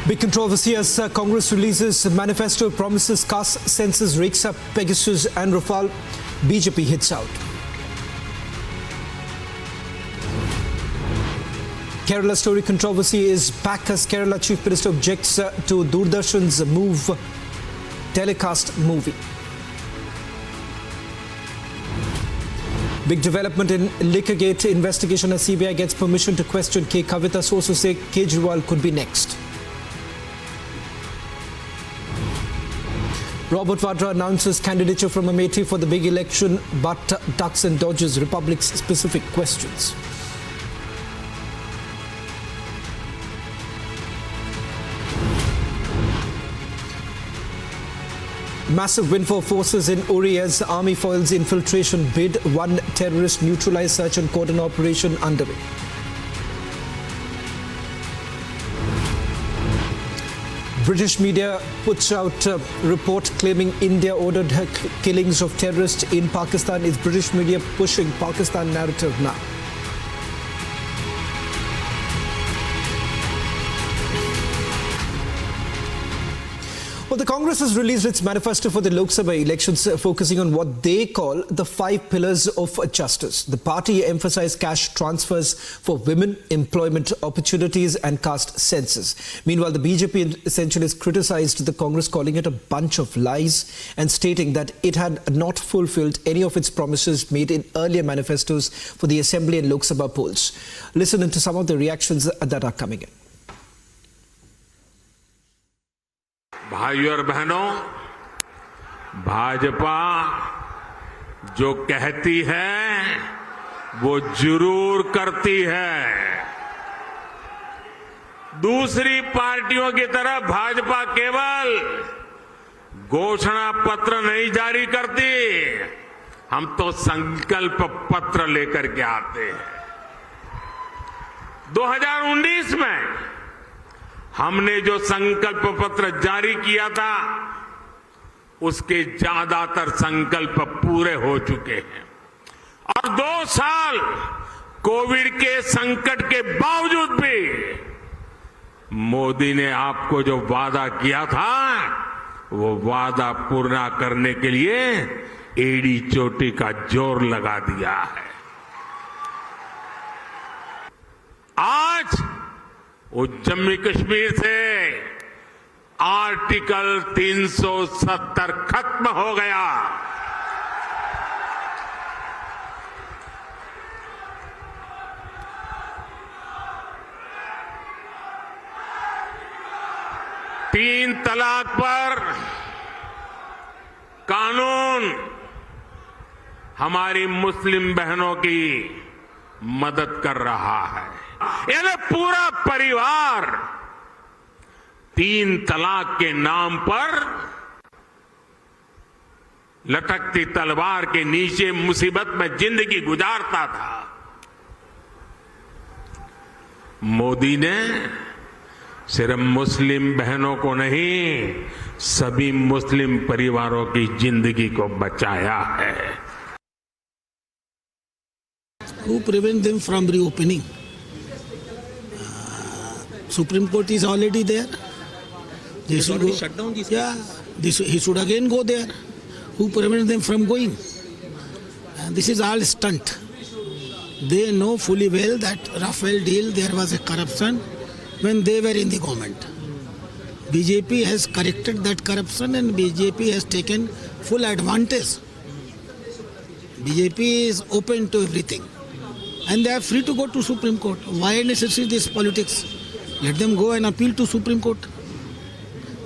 Big controversy as Congress releases manifesto, promises caste census, rakes up Pegasus and Rafale. BJP hits out. Kerala story controversy is back as Kerala Chief Minister objects to Doordarshan's move telecast movie. Big development in Liquorgate investigation as CBI gets permission to question K. Kavita. Sources say Kejriwal could be next. Robert Vadra announces candidature from Amethi for the big election, but ducks and dodges Republic's specific questions. Massive win for forces in Uri as army foils infiltration bid. One terrorist neutralized, search and cordon operation underway. British media puts out a report claiming India ordered killings of terrorists in Pakistan. Is British media pushing Pakistan narrative now? Well, the Congress has released its manifesto for the Lok Sabha elections, focusing on what they call the 5 pillars of justice. The party emphasized cash transfers for women, employment opportunities and caste census. Meanwhile, the BJP essentially has criticized the Congress, calling it a bunch of lies and stating that it had not fulfilled any of its promises made in earlier manifestos for the Assembly and Lok Sabha polls. Listen to some of the reactions that are coming in. भाइयों और बहनों, भाजपा जो कहती है वो जरूर करती है। दूसरी पार्टियों की तरह भाजपा केवल घोषणा पत्र नहीं जारी करती, हम तो संकल्प पत्र लेकर के आते हैं। 2019 में हमने जो संकल्प पत्र जारी किया था, उसके ज्यादातर संकल्प पूरे हो चुके हैं और 2 साल कोविड के संकट के बावजूद भी मोदी ने आपको जो वादा किया था, वो वादा पूरा करने के लिए एड़ी चोटी का जोर लगा दिया है। आज वो जम्मू कश्मीर से आर्टिकल 370 खत्म हो गया। तीन तलाक पर कानून हमारी मुस्लिम बहनों की मदद कर रहा है। यानी पूरा परिवार 3 तलाक के नाम पर लटकती तलवार के नीचे मुसीबत में जिंदगी गुजारता था। मोदी ने सिर्फ मुस्लिम बहनों को नहीं, सभी मुस्लिम परिवारों की जिंदगी को बचाया है। Who prevent them from reopening? Supreme Court is already there. They should go. Shut down this. Yeah, he should again go there. Who prevent them from going? And this is all stunt. They know fully well that Rafale deal there was a corruption when they were in the government. BJP has corrected that corruption and BJP has taken full advantage. BJP is open to everything. And they are free to go to Supreme Court. Why necessary this politics? Let them go and appeal to Supreme Court.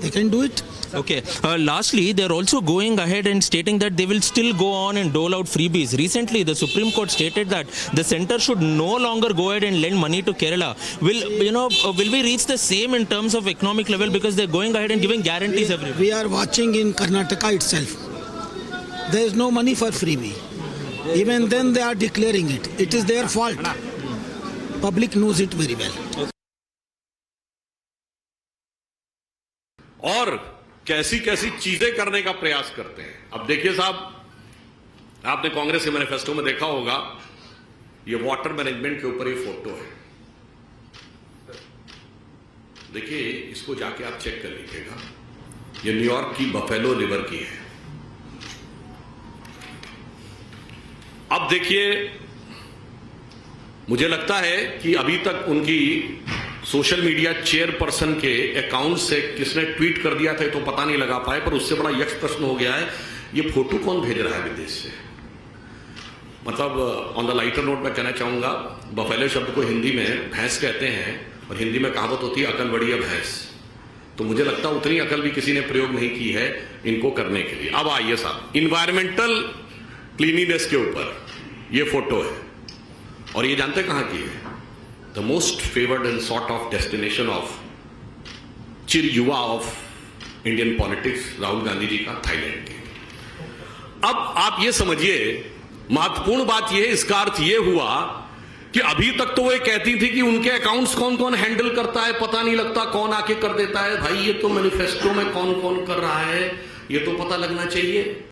They can do it. Okay. Lastly, they're also going ahead and stating that they will still go on and dole out freebies. Recently, the Supreme Court stated that the centre should no longer go ahead and lend money to Kerala. Will we reach the same in terms of economic level, because they're going ahead and giving guarantees everywhere? We are watching in Karnataka itself. There is no money for freebie. Even then they are declaring it. It is their fault. Public knows it very well. और कैसी कैसी चीजें करने का प्रयास करते हैं। अब देखिए साहब, आपने कांग्रेस के मैनिफेस्टो में देखा होगा, ये वाटर मैनेजमेंट के ऊपर ये फोटो है। देखिए, इसको जाके आप चेक कर लीजिएगा। ये न्यूयॉर्क की बफेलो लिवर की है। अब देखिए, मुझे लगता है कि अभी तक उनकी सोशल मीडिया चेयरपर्सन के अकाउंट से किसने ट्वीट कर दिया था तो पता नहीं लगा पाए, पर उससे बड़ा यक्ष प्रश्न हो गया है, ये फोटो कौन भेज रहा है विदेश से। मतलब ऑन द लाइटर नोट मैं कहना चाहूंगा, बफेलो शब्द को हिंदी में भैंस कहते हैं और हिंदी में कहावत होती है अकल बड़ी है भैंस। तो मुझे लगता है उतनी अकल भी किसी ने प्रयोग नहीं की है इनको करने के लिए। अब आइए साहब, इन्वायरमेंटल क्लीनिनेस के ऊपर ये फोटो है और ये जानते कहां की है? The most favoured and sort of destination of चिर युवा of Indian politics Rahul Gandhi ji का, थाईलैंड की। अब आप ये समझिए, महत्वपूर्ण बात यह है, इसका अर्थ यह हुआ कि अभी तक तो वो कहती थी कि उनके अकाउंट्स कौन कौन हैंडल करता है पता नहीं लगता, कौन आके कर देता है। भाई ये तो मैनिफेस्टो में कौन कौन कर रहा है ये तो पता लगना चाहिए।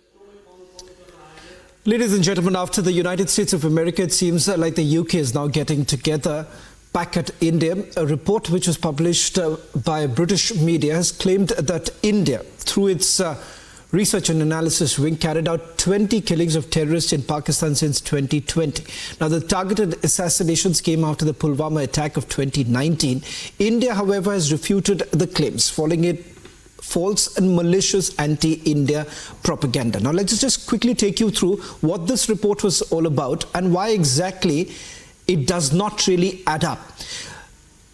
Ladies and gentlemen, after the United States of America, it seems like the UK is now getting together back at India. A report which was published by British media has claimed that India, through its Research and Analysis Wing, carried out 20 killings of terrorists in Pakistan since 2020. Now, the targeted assassinations came after the Pulwama attack of 2019. India, however, has refuted the claims, calling it false and malicious anti-India propaganda. Now, let's just quickly take you through what this report was all about and why exactly it does not really add up.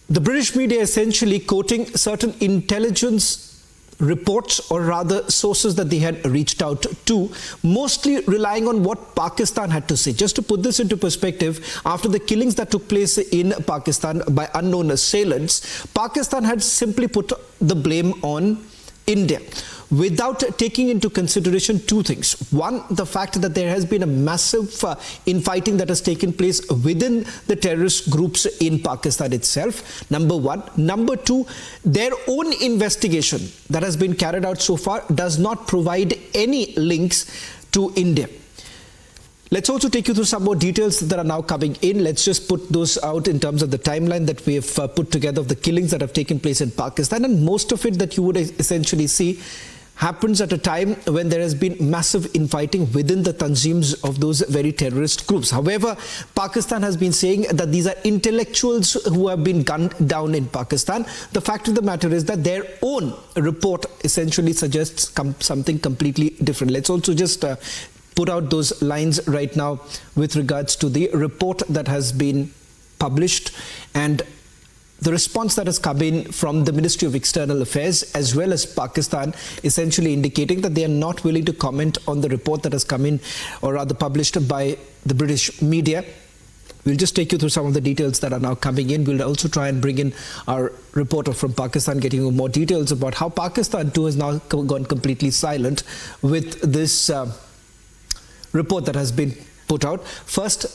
The British media essentially quoting certain intelligence reports, or rather sources that they had reached out to, mostly relying on what Pakistan had to say. Just to put this into perspective, after the killings that took place in Pakistan by unknown assailants, Pakistan had simply put the blame on India, without taking into consideration two things. One, the fact that there has been a massive infighting that has taken place within the terrorist groups in Pakistan itself, number one. Number two, their own investigation that has been carried out so far does not provide any links to India. Let's also take you through some more details that are now coming in. Let's just put those out in terms of the timeline that we have put together of the killings that have taken place in Pakistan. And most of it that you would essentially see happens at a time when there has been massive infighting within the tanzeems of those very terrorist groups. However, Pakistan has been saying that these are intellectuals who have been gunned down in Pakistan. The fact of the matter is that their own report essentially suggests something completely different. Let's also just put out those lines right now with regards to the report that has been published and the response that has come in from the Ministry of External Affairs as well as Pakistan, essentially indicating that they are not willing to comment on the report that has come in, or rather published by the British media. We'll just take you through some of the details that are now coming in. We'll also try and bring in our reporter from Pakistan, getting you more details about how Pakistan too has now gone completely silent with this report that has been put out. First,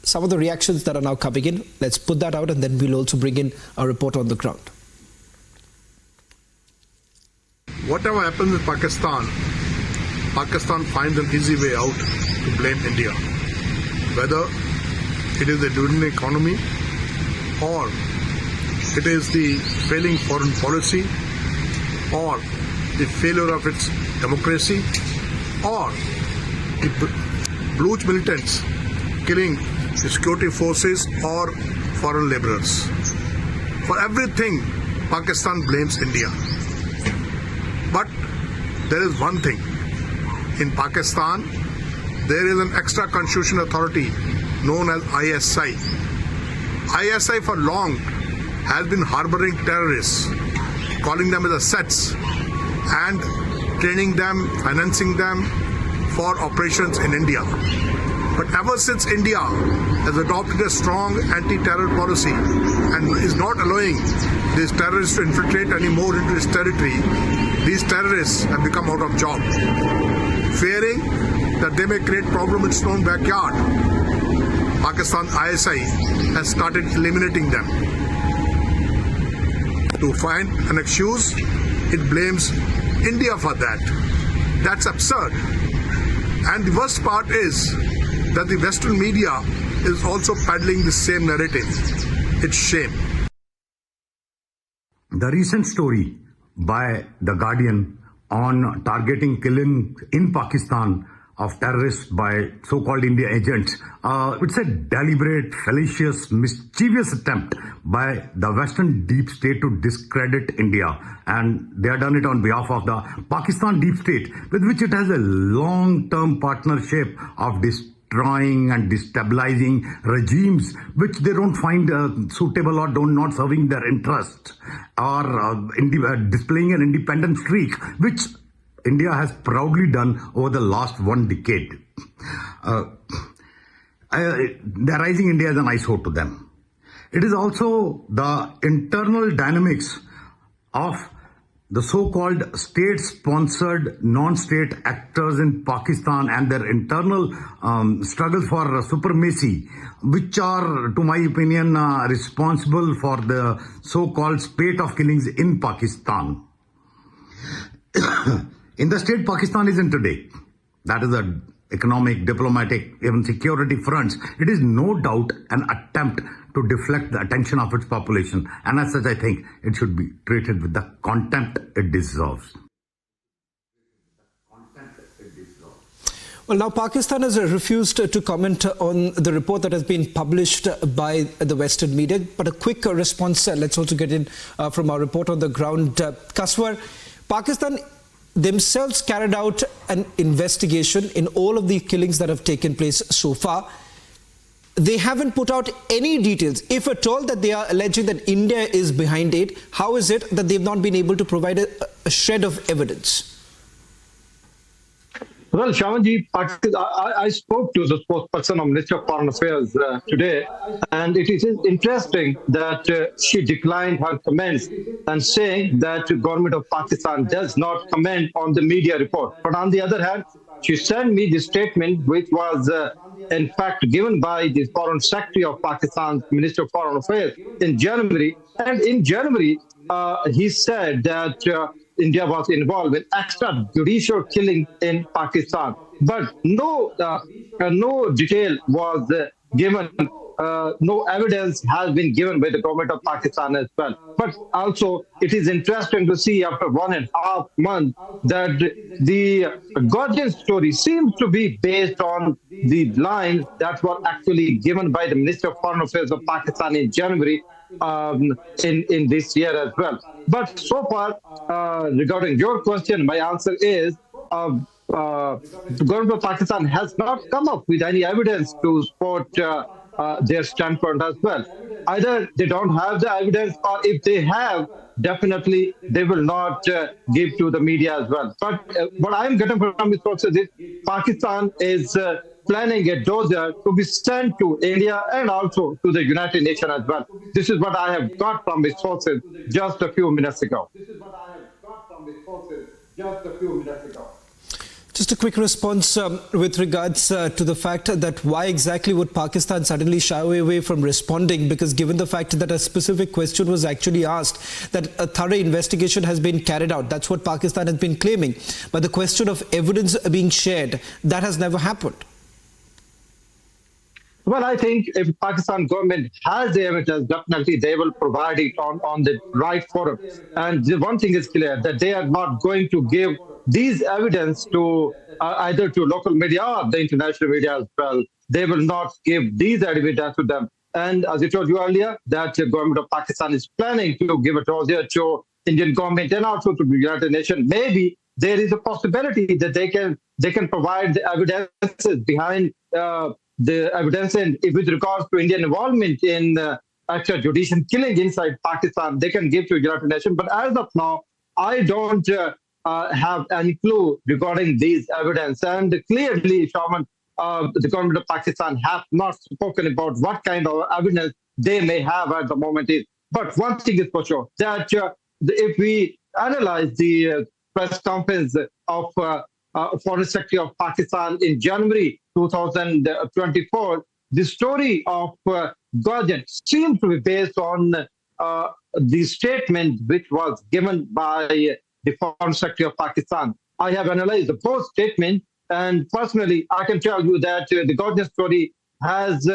some of the reactions that are now coming in. Let's put that out and then we'll also bring in our reporter on the ground. Whatever happens in Pakistan, Pakistan finds an easy way out to blame India. Whether it is the dwindling economy or it is the failing foreign policy or the failure of its democracy or the Bluch militants killing the security forces or foreign laborers. For everything, Pakistan blames India. But there is one thing. In Pakistan, there is an extra constitutional authority known as ISI. ISI for long has been harboring terrorists, calling them as assets and training them, financing them for operations in India. But ever since India has adopted a strong anti-terror policy and is not allowing these terrorists to infiltrate anymore into its territory, these terrorists have become out of job. Fearing that they may create problems in its own backyard, Pakistan ISI has started eliminating them. To find an excuse, it blames India for that. That's absurd. And the worst part is that the Western media is also peddling the same narrative. It's shame. The recent story by The Guardian on targeting killing in Pakistan of terrorists by so-called India agents, it's a deliberate, fallacious, mischievous attempt by the Western deep state to discredit India. And they have done it on behalf of the Pakistan deep state, with which it has a long-term partnership of destroying and destabilizing regimes which they don't find suitable or not serving their interest, or displaying an independent streak, which India has proudly done over the last 1 decade. Raising India is an eyesore to them. It is also the internal dynamics of the so-called state-sponsored non-state actors in Pakistan and their internal struggles for supremacy, which are, to my opinion, responsible for the so-called spate of killings in Pakistan. In the state Pakistan is in today, that is the economic, diplomatic, even security fronts, it is no doubt an attempt to deflect the attention of its population. And as such, I think it should be treated with the contempt it deserves. Well, now Pakistan has refused to comment on the report that has been published by the Western media. But a quick response, let's also get in from our report on the ground. Kaswar, Pakistan themselves carried out an investigation in all of the killings that have taken place so far. They haven't put out any details, if at all, that they are alleging that India is behind it. How is it that they've not been able to provide a shred of evidence? Well, Shamanji, I spoke to the spokesperson of Ministry of Foreign Affairs today, and it is interesting that she declined her comments and saying that the government of Pakistan does not comment on the media report. But on the other hand, she sent me the statement which was in fact given by the Foreign Secretary of Pakistan's Minister of Foreign Affairs in January. And in January, he said that India was involved in extrajudicial killing in Pakistan, but no detail was given. No evidence has been given by the government of Pakistan as well. But also, it is interesting to see after 1.5 months that the Guardian story seems to be based on the lines that were actually given by the Minister of Foreign Affairs of Pakistan in January in this year as well. But so far, regarding your question, my answer is the government of Pakistan has not come up with any evidence to support their standpoint as well. Either they don't have the evidence, or if they have, definitely they will not give to the media as well. But what I'm getting from this process is Pakistan is planning a dossier to be sent to India and also to the United Nations as well. This is what I have got from his sources just a few minutes ago. Just a quick response with regards to the fact that why exactly would Pakistan suddenly shy away from responding? Because given the fact that a specific question was actually asked, that a thorough investigation has been carried out. That's what Pakistan has been claiming. But the question of evidence being shared, that has never happened. Well, I think if Pakistan government has the evidence, definitely they will provide it on the right forum. And the one thing is clear, that they are not going to give these evidence to either to local media or the international media as well. They will not give these evidence to them. And as I told you earlier, that the government of Pakistan is planning to give a dossier to Indian government and also to the United Nations. Maybe there is a possibility that they can provide the evidences behind the evidence, and with regards to Indian involvement in extrajudicial killing inside Pakistan, they can give to the United Nations. But as of now, I don't have any clue regarding these evidence. And clearly, Shaman, the government of Pakistan have not spoken about what kind of evidence they may have at the moment. But one thing is for sure, that if we analyze the press conference of Foreign Secretary of Pakistan in January 2024, the story of Guardian seems to be based on the statement which was given by the Foreign Secretary of Pakistan. I have analyzed both statements, and personally, I can tell you that the Guardian story has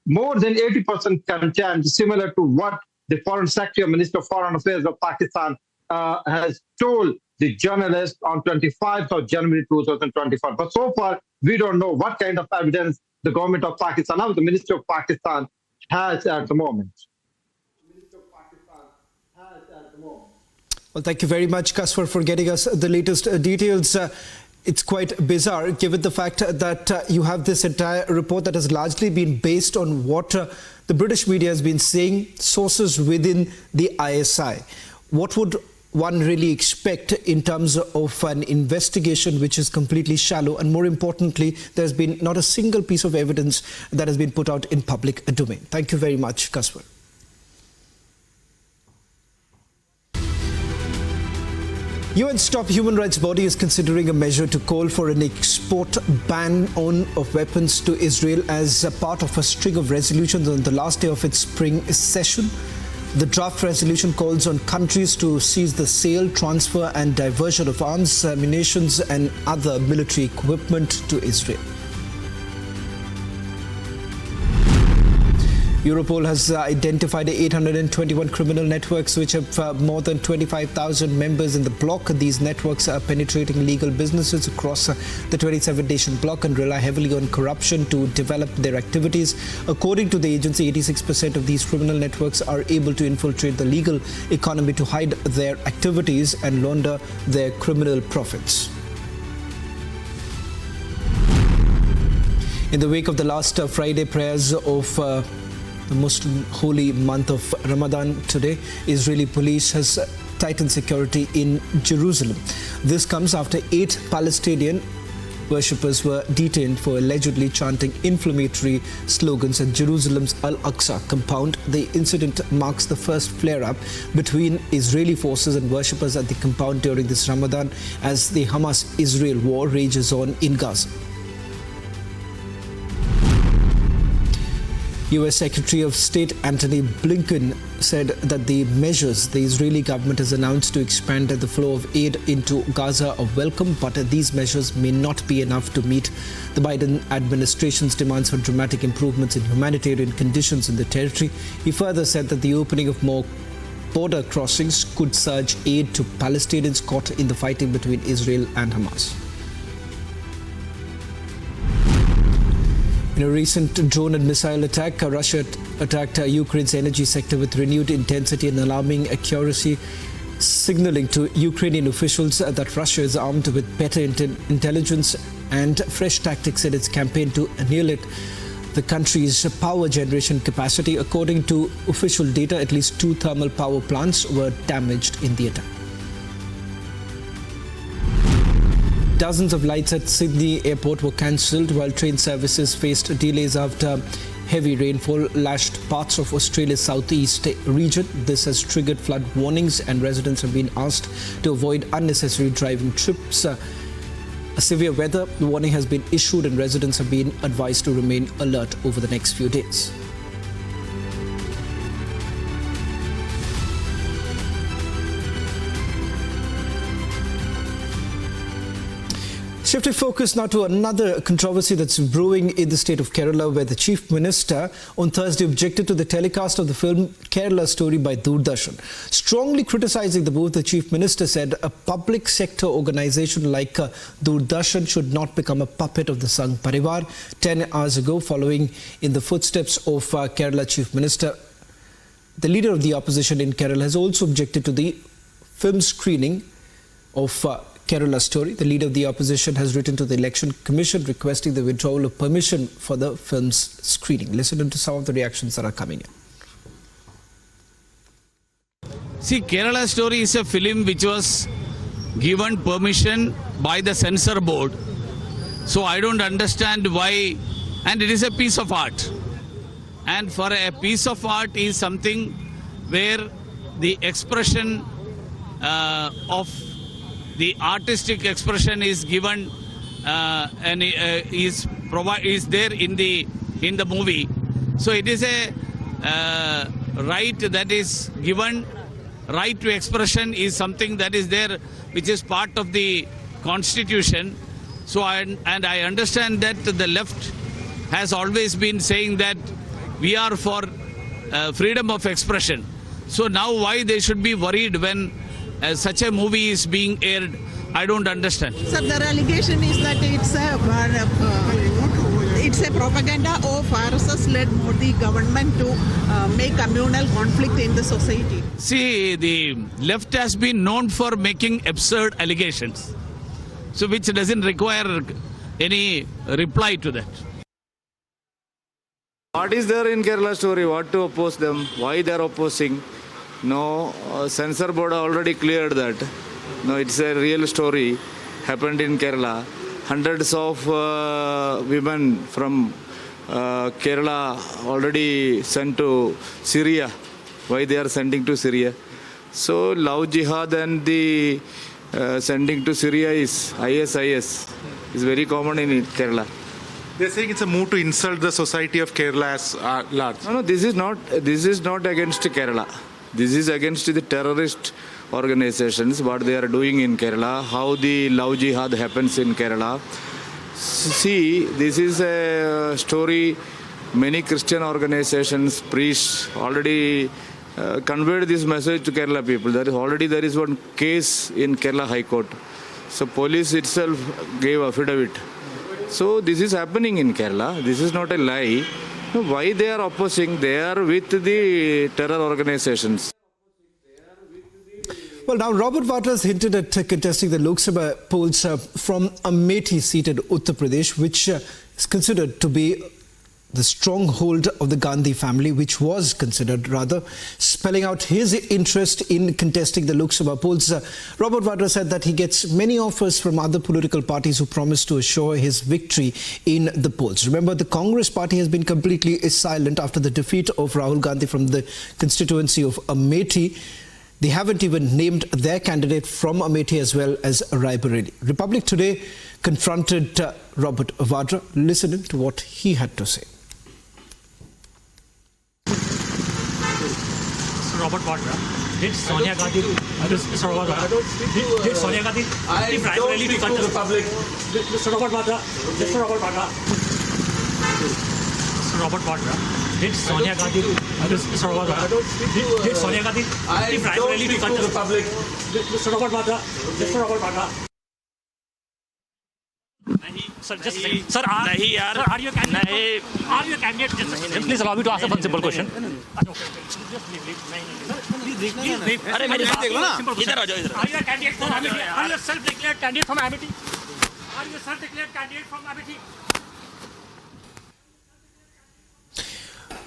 more than 80% content similar to what the Foreign Secretary, Minister of Foreign Affairs of Pakistan, has told the journalist on 25th of January 2024. But so far, we don't know what kind of evidence the government of Pakistan, now the Minister of Pakistan, has at the moment. Well, thank you very much, Kaswar, for getting us the latest details. It's quite bizarre, given the fact that you have this entire report that has largely been based on what the British media has been saying, sources within the ISI. What would one really expect in terms of an investigation which is completely shallow? And more importantly, there's been not a single piece of evidence that has been put out in public domain. Thank you very much, Kaswar. UN's top human rights body is considering a measure to call for an export ban of weapons to Israel as a part of a string of resolutions on the last day of its spring session. The draft resolution calls on countries to cease the sale, transfer and diversion of arms, munitions and other military equipment to Israel. Europol has identified 821 criminal networks which have more than 25,000 members in the bloc. These networks are penetrating legal businesses across the 27-nation bloc and rely heavily on corruption to develop their activities. According to the agency, 86% of these criminal networks are able to infiltrate the legal economy to hide their activities and launder their criminal profits. In the wake of the last Friday prayers of the Muslim holy month of Ramadan today, Israeli police has tightened security in Jerusalem. This comes after 8 Palestinian worshippers were detained for allegedly chanting inflammatory slogans at Jerusalem's Al-Aqsa compound. The incident marks the first flare-up between Israeli forces and worshippers at the compound during this Ramadan as the Hamas-Israel war rages on in Gaza. US Secretary of State Antony Blinken said that the measures the Israeli government has announced to expand the flow of aid into Gaza are welcome, but these measures may not be enough to meet the Biden administration's demands for dramatic improvements in humanitarian conditions in the territory. He further said that the opening of more border crossings could surge aid to Palestinians caught in the fighting between Israel and Hamas. In a recent drone and missile attack, Russia attacked Ukraine's energy sector with renewed intensity and alarming accuracy, signaling to Ukrainian officials that Russia is armed with better intelligence and fresh tactics in its campaign to annihilate the country's power generation capacity. According to official data, at least 2 thermal power plants were damaged in the attack. Dozens of flights at Sydney Airport were cancelled while train services faced delays after heavy rainfall lashed parts of Australia's southeast region. This has triggered flood warnings and residents have been asked to avoid unnecessary driving trips. A severe weather warning has been issued and residents have been advised to remain alert over the next few days. Shifting focus now to another controversy that's brewing in the state of Kerala, where the Chief Minister on Thursday objected to the telecast of the film Kerala Story by Doordarshan. Strongly criticizing the move, the Chief Minister said a public sector organization like Doordarshan should not become a puppet of the Sangh Parivar. 10 hours ago, following in the footsteps of Kerala Chief Minister, the leader of the opposition in Kerala has also objected to the film screening of Kerala Story. The leader of the opposition has written to the Election Commission requesting the withdrawal of permission for the film's screening. Listen to some of the reactions that are coming in. See, Kerala Story is a film which was given permission by the censor board. So I don't understand why, and it is a piece of art. And for a piece of art is something where the expression of the artistic expression is given and is there in the movie. So it is a right that is given. Right to expression is something that is there, which is part of the Constitution. So I understand that the left has always been saying that we are for freedom of expression. So now why they should be worried when such a movie is being aired, I don't understand. Sir, the allegation is that it's a propaganda of RSS-led Modi government to make communal conflict in the society. See, the left has been known for making absurd allegations, so which doesn't require any reply to that. What is there in Kerala story? What to oppose them? Why they are opposing? No, censor board already cleared that. No, it's a real story happened in Kerala. Hundreds of women from Kerala already sent to Syria. Why they are sending to Syria? So love jihad and the sending to Syria is ISIS is very common in Kerala. They're saying it's a move to insult the society of Kerala as large. No, this is not against Kerala. This is against the terrorist organizations, what they are doing in Kerala, how the love jihad happens in Kerala. See, this is a story many Christian organizations, priests already conveyed this message to Kerala people. There is one case in Kerala High Court. So police itself gave affidavit. So this is happening in Kerala. This is not a lie. Why they are opposing? They are with the terror organizations. Well, now Robert Vadra has hinted at contesting the Lok Sabha polls from Amethi seat in Uttar Pradesh, which is considered to be the stronghold of the Gandhi family, which was considered rather, spelling out his interest in contesting the Lok Sabha polls. Robert Vadra said that he gets many offers from other political parties who promise to assure his victory in the polls. Remember, the Congress party has been completely silent after the defeat of Rahul Gandhi from the constituency of Amethi. They haven't even named their candidate from Amethi as well as Raebareli. Republic Today confronted Robert Vadra. Listen to what he had to say. Robert Vadra, did Sonia Gandhi, Mr. Robert Vadra, did Sonia Gandhi primarily to cut the Republic? Mr. Robert Vadra, Mr. Robert Vadra, Mr. Robert Vadra, did Sonia Gandhi, Mr. Robert Vadra, did Sonia Gandhi primarily to cut the Republic? Mr. Robert Vadra, Mr. Robert Vadra. Sir, just a second. Sir, are you a candidate? Are you a candidate? Just a second. Please allow me to ask a one simple question. अरे मेरी बात देखो ना, इधर आ जाओ इधर. Are you a candidate from Amity? Are you a self-declared candidate from Amity? Are you a self-declared candidate from Amity?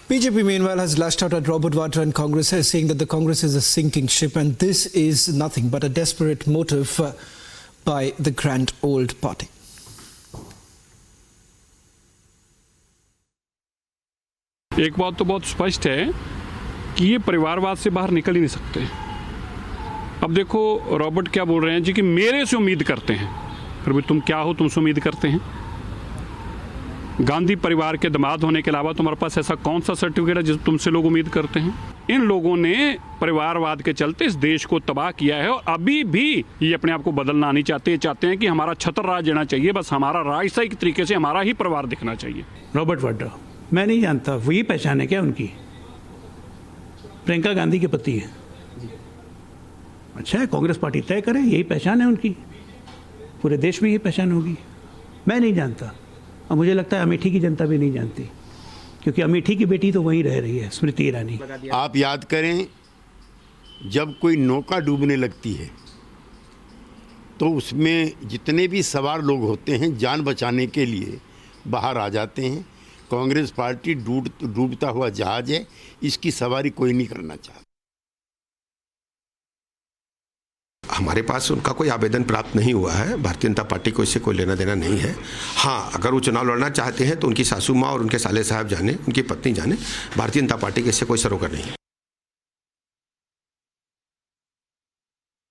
BJP meanwhile has lashed out at Robert Vadra and Congress, saying that the Congress is a sinking ship and this is nothing but a desperate motive by the grand old party. एक बात तो बहुत स्पष्ट है कि ये परिवारवाद से बाहर निकल ही नहीं सकते। अब देखो रॉबर्ट क्या बोल रहे हैं जी कि मेरे से उम्मीद करते हैं। फिर भी तुम क्या हो, तुमसे उम्मीद करते हैं? गांधी परिवार के दामाद होने के अलावा तुम्हारे पास ऐसा कौन सा सर्टिफिकेट है जिस तुमसे लोग उम्मीद करते हैं? इन लोगों ने परिवारवाद के चलते इस देश को तबाह किया है और अभी भी ये अपने आप को बदलना नहीं चाहते। चाहते हैं कि हमारा छत्र राज देना चाहिए, बस हमारा राजसायिक तरीके से हमारा ही परिवार दिखना चाहिए। रॉबर्ट वाड्रा मैं नहीं जानता, वही पहचान है क्या उनकी? प्रियंका गांधी के पति है। अच्छा है, कांग्रेस पार्टी तय करे, यही पहचान है उनकी, पूरे देश में यही पहचान होगी। मैं नहीं जानता और मुझे लगता है अमेठी की जनता भी नहीं जानती, क्योंकि अमेठी की बेटी तो वहीं रह रही है, स्मृति ईरानी। आप याद करें, जब कोई नौका डूबने लगती है तो उसमें जितने भी सवार लोग होते हैं जान बचाने के लिए बाहर आ जाते हैं। कांग्रेस पार्टी डूबता हुआ जहाज है, इसकी सवारी कोई नहीं करना चाहता। हमारे पास उनका कोई आवेदन प्राप्त नहीं हुआ है। भारतीय जनता पार्टी को इससे कोई लेना देना नहीं है। हाँ, अगर वो चुनाव लड़ना चाहते हैं तो उनकी सासू माँ और उनके साले साहब जाने, उनकी पत्नी जाने। भारतीय जनता पार्टी के इससे कोई सरोकार नहीं है।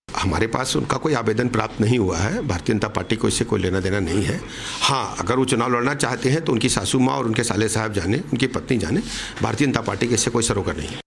हमारे पास उनका कोई आवेदन प्राप्त नहीं हुआ है। भारतीय जनता पार्टी को इससे कोई लेना देना नहीं है। हाँ, अगर वो चुनाव लड़ना चाहते हैं तो उनकी सासू माँ और उनके साले साहब जाने, उनकी पत्नी जाने। भारतीय जनता पार्टी के इससे कोई सरोकार नहीं है।